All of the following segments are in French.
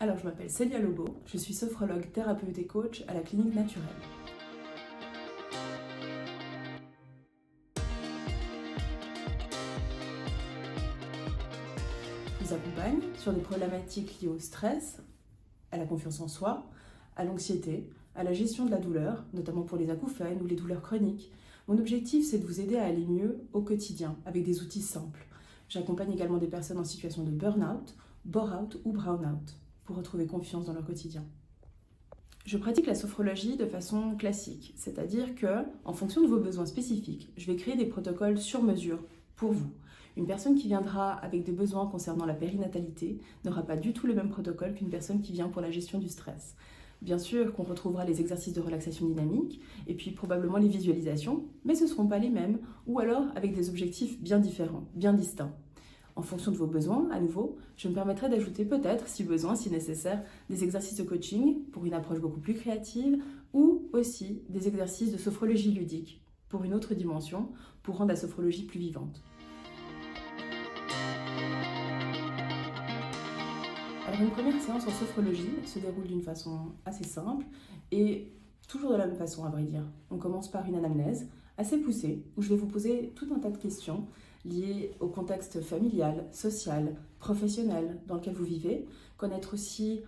Alors, je m'appelle Célia Lobo, je suis sophrologue, thérapeute et coach à la Clinique Naturelle. Je vous accompagne sur des problématiques liées au stress, à la confiance en soi, à l'anxiété, à la gestion de la douleur, notamment pour les acouphènes ou les douleurs chroniques. Mon objectif, c'est de vous aider à aller mieux au quotidien avec des outils simples. J'accompagne également des personnes en situation de burn-out, bore-out ou brown-out pour retrouver confiance dans leur quotidien. Je pratique la sophrologie de façon classique, c'est-à-dire que, en fonction de vos besoins spécifiques, je vais créer des protocoles sur mesure pour vous. Une personne qui viendra avec des besoins concernant la périnatalité n'aura pas du tout le même protocole qu'une personne qui vient pour la gestion du stress. Bien sûr qu'on retrouvera les exercices de relaxation dynamique et puis probablement les visualisations, mais ce ne seront pas les mêmes, ou alors avec des objectifs bien différents, bien distincts. En fonction de vos besoins, à nouveau, je me permettrai d'ajouter peut-être, si besoin, si nécessaire, des exercices de coaching pour une approche beaucoup plus créative ou aussi des exercices de sophrologie ludique pour une autre dimension, pour rendre la sophrologie plus vivante. Alors une première séance en sophrologie se déroule d'une façon assez simple et toujours de la même façon à vrai dire. On commence par une anamnèse assez poussée où je vais vous poser tout un tas de questions liées au contexte familial, social, professionnel dans lequel vous vivez, connaître aussi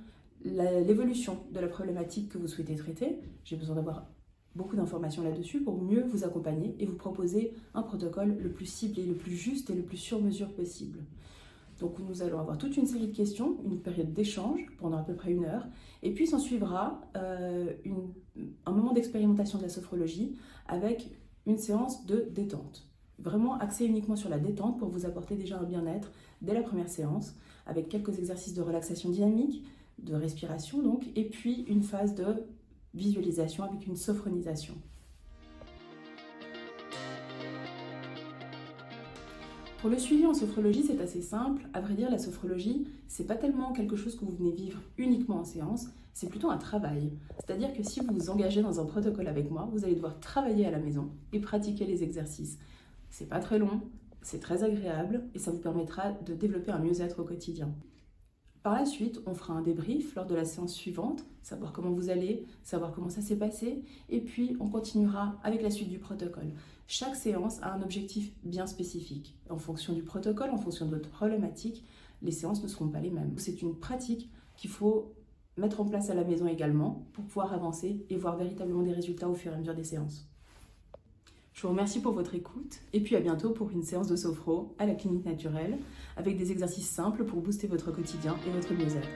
l'évolution de la problématique que vous souhaitez traiter. J'ai besoin d'avoir beaucoup d'informations là-dessus pour mieux vous accompagner et vous proposer un protocole le plus ciblé, le plus juste et le plus sur mesure possible. Donc nous allons avoir toute une série de questions, une période d'échange pendant à peu près 1 heure, et puis s'en suivra un moment d'expérimentation de la sophrologie avec une séance de détente. Vraiment axée uniquement sur la détente pour vous apporter déjà un bien-être dès la première séance, avec quelques exercices de relaxation dynamique, de respiration donc, et puis une phase de visualisation avec une sophronisation. Pour le suivi en sophrologie, c'est assez simple. À vrai dire, la sophrologie, c'est pas tellement quelque chose que vous venez vivre uniquement en séance, c'est plutôt un travail. C'est-à-dire que si vous vous engagez dans un protocole avec moi, vous allez devoir travailler à la maison et pratiquer les exercices. C'est pas très long, c'est très agréable et ça vous permettra de développer un mieux-être au quotidien. Par la suite, on fera un débrief lors de la séance suivante, savoir comment vous allez, savoir comment ça s'est passé, et puis on continuera avec la suite du protocole. Chaque séance a un objectif bien spécifique. En fonction du protocole, en fonction de votre problématique, les séances ne seront pas les mêmes. C'est une pratique qu'il faut mettre en place à la maison également pour pouvoir avancer et voir véritablement des résultats au fur et à mesure des séances. Je vous remercie pour votre écoute et puis à bientôt pour une séance de sophro à la Clinique Naturelle avec des exercices simples pour booster votre quotidien et votre mieux-être.